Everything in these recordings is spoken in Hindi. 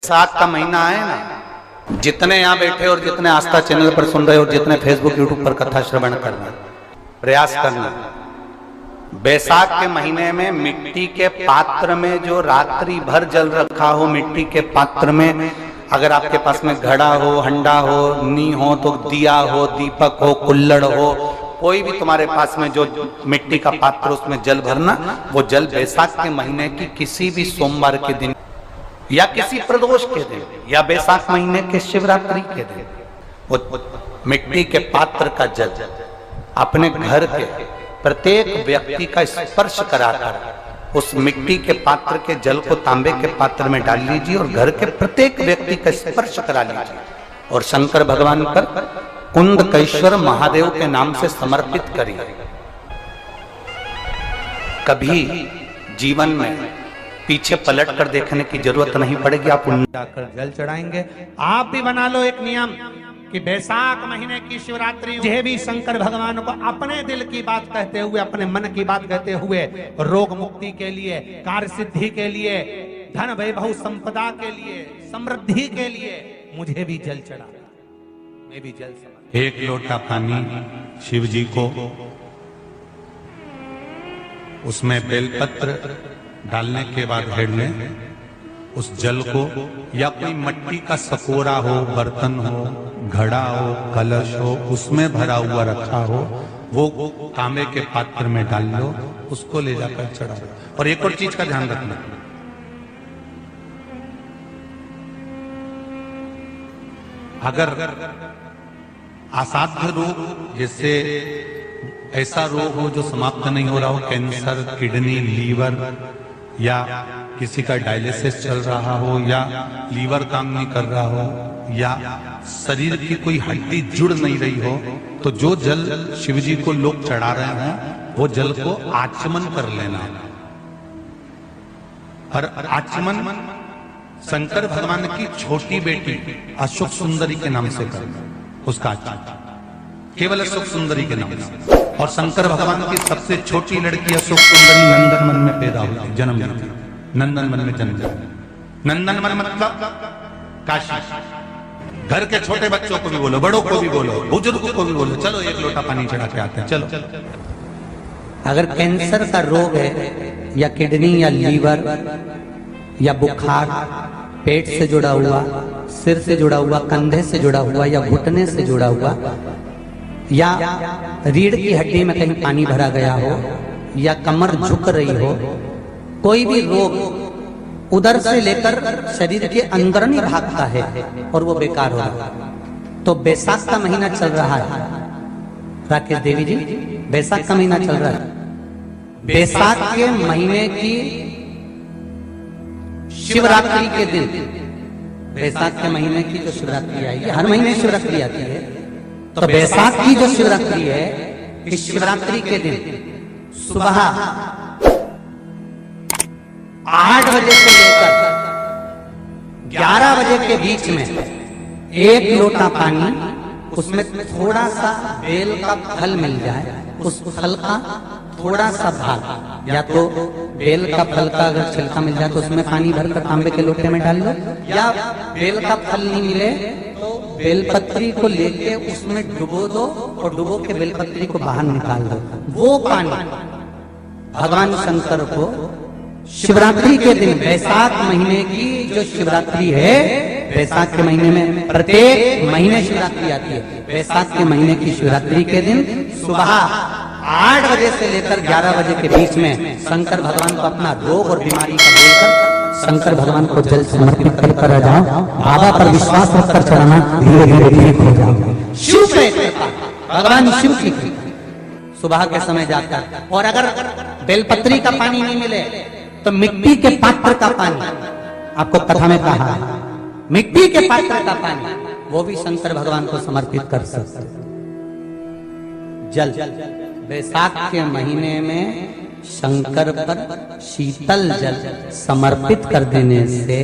बैसाख का महीना है ना, जितने यहाँ बैठे और जितने आस्था चैनल पर सुन रहे और जितने फेसबुक यूट्यूब पर कथा श्रवण कर रहे, प्रयास करना। बैसाख के महीने में मिट्टी के पात्र में जो रात्रि भर जल रखा हो, मिट्टी के पात्र में, अगर आपके पास में घड़ा हो, हंडा हो, नी हो, तो दिया हो, दीपक हो, कुल्लड़ हो, कोई भी तुम्हारे पास में जो मिट्टी का पात्र, उसमें जल भरना। वो जल बैसाख के महीने की किसी भी सोमवार के दिन या किसी प्रदोष के दिन या बैसाख महीने के शिवरात्रि के दिन वो मिट्टी के पात्र का जल अपने घर के प्रत्येक व्यक्ति का स्पर्श कराकर उस मिट्टी के पात्र के जल को तांबे के पात्र में डाल लीजिए और घर के प्रत्येक व्यक्ति का स्पर्श करा लीजिए और शंकर भगवान पर कुंदकेश्वर महादेव के नाम से समर्पित करिए। कभी जीवन में पीछे पलट कर देखने की जरूरत नहीं पड़ेगी। आप जाकर जल चढ़ाएंगे। आप भी बना लो एक नियम कि बैसाख महीने की शिवरात्रि यह भी शंकर भगवान को अपने दिल की बात कहते हुए, अपने मन की बात कहते हुए, रोग मुक्ति के लिए, कार्य सिद्धि के लिए, धन वैभव संपदा के लिए, समृद्धि के लिए मुझे भी जल चढ़ा, मैं भी जल समर्पित। एक लोटा पानी शिव जी को, उसमें बेलपत्र डालने के बाद हेड में उस जल को, या कोई मिट्टी का सकोरा हो, बर्तन हो, घड़ा हो, कलश हो, उसमें भरा हुआ रखा हो, वो तांबे के पात्र में डाल लो, उसको ले जाकर चढ़ाओ। और एक और चीज का ध्यान रखना, अगर असाध्य रोग, जैसे ऐसा रोग हो जो समाप्त नहीं हो रहा हो, कैंसर, किडनी, लीवर, या किसी का डायलिसिस चल रहा हो, या लीवर काम नहीं कर रहा हो, या शरीर की कोई हड्डी जुड़ नहीं रही हो, तो जो जल शिवजी को लोग चढ़ा रहे हैं वो जल को आचमन कर लेना। और आचमन शंकर भगवान की छोटी बेटी अशोक सुंदरी के नाम से करना, उसका केवल अशोक सुंदरी के नाम से। और शंकर भगवान की सबसे छोटी लड़की अशोक सुंदरी नंदनवन में पैदा हुई, जन्म लेती, नंदनवन में जन्म लेती। नंदनवन मतलब काशी। घर के छोटे बच्चों को भी बोलो, बड़ों को भी बोलो, बुजुर्गों को भी बोलो, चलो एक लोटा पानी चढ़ा के आते हैं, चलो। अगर कैंसर का रोग है, या किडनी, या लीवर, या बुखार, पेट से जुड़ा हुआ, सिर से जुड़ा हुआ, कंधे से जुड़ा हुआ, या घुटने से जुड़ा हुआ, या रीढ़ की हड्डी में कहीं पानी भरा गया हो, या कमर झुक रही हो, कोई भी रोग उधर से लेकर शरीर के अंदर नहीं भागता है और वो बेकार हो रहा है। तो बैसाख का महीना चल रहा है राकेश देवी जी, बैसाख का महीना चल रहा है। बैसाख के महीने की शिवरात्रि के दिन, बैसाख के महीने की जो शिवरात्रि आएगी, हर महीने शिवरात्रि आती है, तो बैसाख की जो शिवरात्रि है, इस शिवरात्रि के दिन सुबह 8 बजे से लेकर 11 बजे के बीच में एक लोटा पानी, उसमें थोड़ा सा बेल का फल मिल जाए, उस फल का थोड़ा सा भाग, या तो बेल का फल का अगर छिलका मिल जाए तो उसमें पानी भरकर तांबे के लोटे में डाल लो, या बेल का फल नहीं मिले तो बेलपत्री को लेके उसमें डुबो दो और डुबो के बेलपत्री को बाहर निकाल दो। वो पानी भगवान शंकर को शिवरात्रि के दिन, बैसाख महीने की जो शिवरात्रि है, बैसाख के महीने में प्रत्येक महीने शिवरात्रि आती है, बैसाख के महीने की शिवरात्रि के दिन सुबह 8 बजे से लेकर 11 बजे के बीच में शंकर भगवान को अपना रोग और बीमारी का बोलकर शंकर भगवान को जल समर्पित कर आ जाओ। बाबा पर विश्वास रखकर चढ़ाना, धीरे धीरे ठीक हो जाओ। शिव पे भगवान शिव की सुबह के समय जाकर, और अगर बेलपत्री का पानी नहीं मिले तो मिट्टी के पात्र का पानी, आपको कथा में कहा है, मिट्टी के पात्र का पानी, वो भी शंकर भगवान को समर्पित कर सकते। जल बैसाख के महीने में शंकर पर शीतल जल समर्पित कर देने से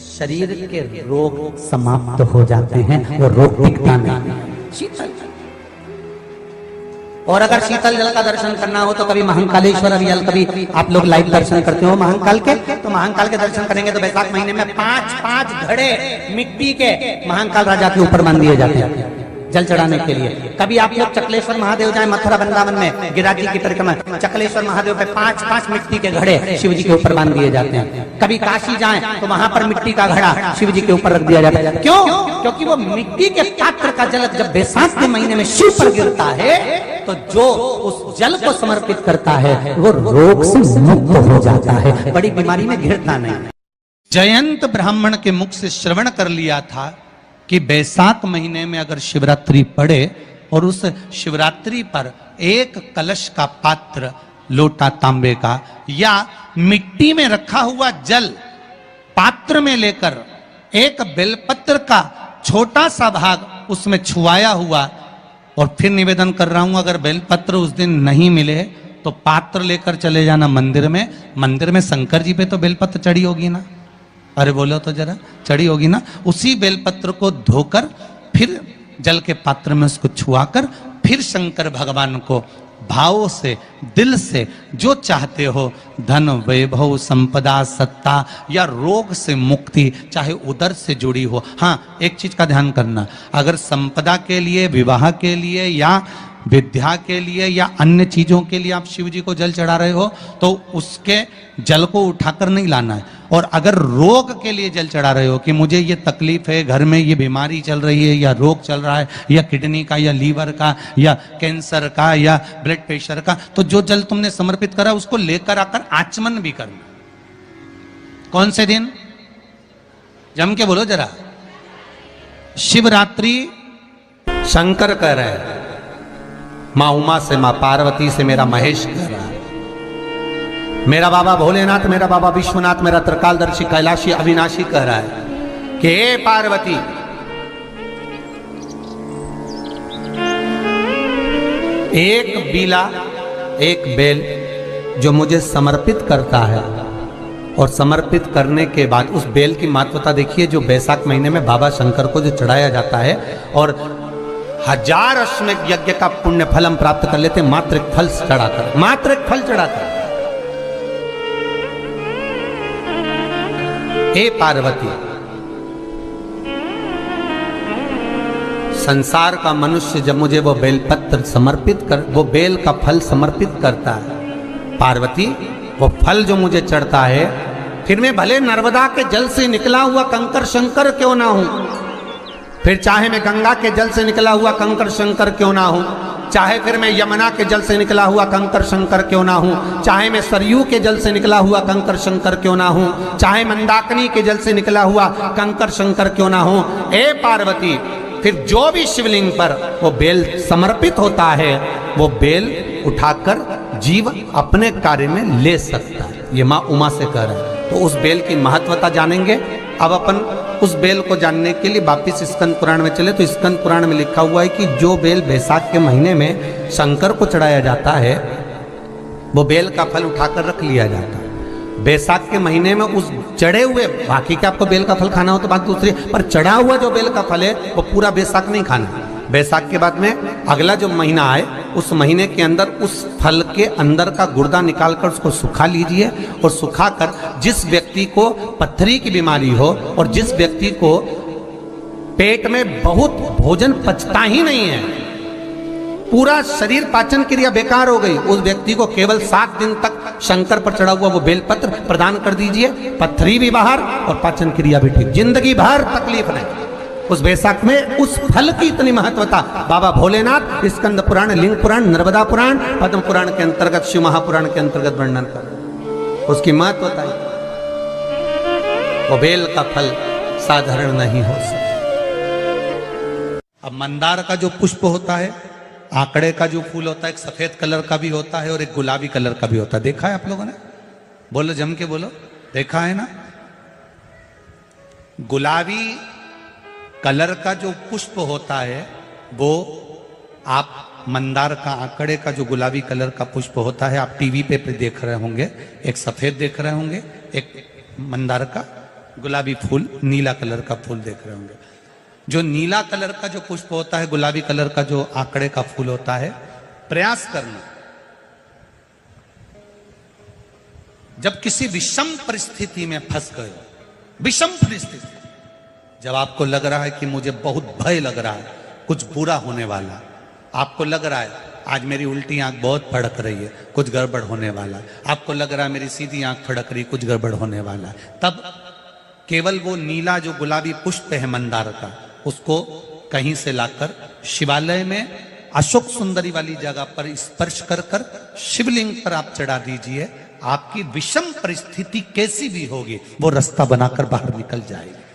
शरीर के रोग समाप्त हो जाते हैं और रोग टिकता नहीं। शीतल और अगर शीतल जल का दर्शन करना हो तो कभी महाकालेश्वर अभियल, कभी आप लोग लाइव दर्शन करते हो महाकाल के, तो महाकाल के दर्शन करेंगे तो वैशाख महीने में 5-5 घड़े मिट्टी के महाकाल राजा के ऊपर बांध दिए जाते हैं जल चढ़ाने के लिए। कभी आप लोग चकलेश्वर महादेव जाए मथुरा वृंदावन में गिरिराज जी की परिक्रमा, चकलेश्वर महादेव पे 5-5 मिट्टी के घड़े शिव जी के ऊपर बांध दिए जाते हैं। कभी काशी जाएं तो वहां पर मिट्टी का घड़ा शिव जी के ऊपर रख दिया जाता है। क्यों? क्योंकि वो मिट्टी के पात्र का जल जब बैसाख के महीने में शिव पर गिरता है तो जो उस जल को समर्पित करता है वो रोग से मुक्त हो जाता है, बड़ी बीमारी में घिरता नहीं। जयंत ब्राह्मण के मुख से श्रवण कर लिया था कि बैसाख महीने में अगर शिवरात्रि पड़े और उस शिवरात्रि पर एक कलश का पात्र, लोटा तांबे का या मिट्टी में रखा हुआ जल पात्र में लेकर एक बेलपत्र का छोटा सा भाग उसमें छुआया हुआ, और फिर निवेदन कर रहा हूं अगर बेलपत्र उस दिन नहीं मिले तो पात्र लेकर चले जाना मंदिर में। मंदिर में शंकर जी पे तो बेलपत्र चढ़ी होगी ना, अरे बोलो तो जरा, चढ़ी होगी ना। उसी बेलपत्र को धोकर फिर जल के पात्र में उसको छुआकर फिर शंकर भगवान को भाव से, दिल से जो चाहते हो, धन वैभव संपदा सत्ता या रोग से मुक्ति, चाहे उदर से जुड़ी हो। हाँ, एक चीज का ध्यान करना, अगर संपदा के लिए, विवाह के लिए या विद्या के लिए या अन्य चीजों के लिए आप शिव जी को जल चढ़ा रहे हो तो उसके जल को उठाकर नहीं लाना है। और अगर रोग के लिए जल चढ़ा रहे हो कि मुझे ये तकलीफ है, घर में ये बीमारी चल रही है या रोग चल रहा है या किडनी का या लीवर का या कैंसर का या ब्लड प्रेशर का, तो जो जल तुमने समर्पित करा उसको लेकर आकर आचमन भी करना। कौन से दिन? जम के बोलो जरा। शिवरात्रि। शंकर कह रहे हैं, माँ उमा से, माँ पार्वती से मेरा महेश कह रहा है, मेरा बाबा भोलेनाथ, मेरा बाबा विश्वनाथ, मेरा त्रिकालदर्शी कैलाशी अविनाशी कह रहा है कि हे पार्वती, एक बीला, एक बेल जो मुझे समर्पित करता है और समर्पित करने के बाद उस बेल की महत्वता देखिए, जो बैसाख महीने में बाबा शंकर को जो चढ़ाया जाता है और 1000 अश्वमेध यज्ञ का पुण्य फल हम प्राप्त कर लेते, मात्र एक फल चढ़ाकर, मात्र एक फल चढ़ाकर। हे पार्वती, संसार का मनुष्य जब मुझे वो बेलपत्र समर्पित कर, वो बेल का फल समर्पित करता है, पार्वती वो फल जो मुझे चढ़ता है, फिर मैं भले नर्मदा के जल से निकला हुआ कंकर शंकर क्यों ना हूं, फिर चाहे मैं गंगा के जल से निकला हुआ कंकर शंकर क्यों ना हूं, चाहे फिर मैं यमुना के जल से निकला हुआ कंकर शंकर क्यों ना हूं, चाहे मैं सरयू के जल से निकला हुआ कंकर शंकर क्यों ना हूं, चाहे मंदाकिनी के जल से निकला हुआ कंकर शंकर क्यों ना हूं, ए पार्वती, फिर जो भी शिवलिंग पर वो बेल समर्पित होता है वो बेल उठाकर जीव अपने कार्य में ले सकता है। ये माँ उमा से कह रहे हैं। तो उस बेल की महत्वता जानेंगे। अब अपन उस बेल को जानने के लिए वापिस स्कंद पुराण में चले, तो स्कंद पुराण में लिखा हुआ है कि जो बेल बैसाख के महीने में शंकर को चढ़ाया जाता है वो बेल का फल उठाकर रख लिया जाता है। बैसाख के महीने में उस चढ़े हुए, बाकी के आपको बेल का फल खाना हो तो बात दूसरी, पर चढ़ा हुआ जो बेल का फल है वो पूरा बैसाख नहीं खाना। बैसाख के बाद में अगला जो महीना आए उस महीने के अंदर उस फल के अंदर का गुर्दा निकालकर उसको सुखा लीजिए, और सुखाकर जिस व्यक्ति को पत्थरी की बीमारी हो और जिस व्यक्ति को पेट में बहुत भोजन पचता ही नहीं है, पूरा शरीर पाचन क्रिया बेकार हो गई, उस व्यक्ति को केवल 7 दिन तक शंकर पर चढ़ा हुआ वो बेलपत्र प्रदान कर दीजिए, पत्थरी भी बाहर और पाचन क्रिया भी ठीक, जिंदगी भर तकलीफ नहीं। उस बैसाख में उस फल की इतनी महत्वता बाबा भोलेनाथ स्कंद पुराण, लिंग पुराण, नर्मदा पुराण, पद्म पुराण के अंतर्गत, शिव महापुराण के अंतर्गत वर्णन कर, उसकी महत्वता है। वो बेल का फल साधारण नहीं हो सकता। अब मंदार का जो पुष्प होता है, आंकड़े का जो फूल होता है, एक सफेद कलर का भी होता है और एक गुलाबी कलर का भी होता है। देखा है आप लोगों ने? बोलो, जम के बोलो, देखा है ना? गुलाबी कलर का जो पुष्प होता है वो आप मंदार का, आंकड़े का जो गुलाबी कलर का पुष्प होता है, आप टीवी पे देख रहे होंगे, एक सफेद देख रहे होंगे, एक मंदार का गुलाबी फूल, नीला कलर का फूल देख रहे होंगे। जो नीला कलर का जो पुष्प होता है, गुलाबी कलर का जो आंकड़े का फूल होता है, प्रयास करना। जब किसी विषम परिस्थिति में फंस गए, विषम परिस्थिति, जब आपको लग रहा है कि मुझे बहुत भय लग रहा है, कुछ बुरा होने वाला, आपको लग रहा है आज मेरी उल्टी आंख बहुत फड़क रही है, कुछ गड़बड़ होने वाला, आपको लग रहा है मेरी सीधी आंख फड़क रही, कुछ गड़बड़ होने वाला, तब केवल वो नीला जो गुलाबी पुष्प है मंदार का, उसको कहीं से लाकर शिवालय में अशोक सुंदरी वाली जगह पर स्पर्श कर कर शिवलिंग पर आप चढ़ा दीजिए। आपकी विषम परिस्थिति कैसी भी होगी वो रास्ता बनाकर बाहर निकल जाएगी।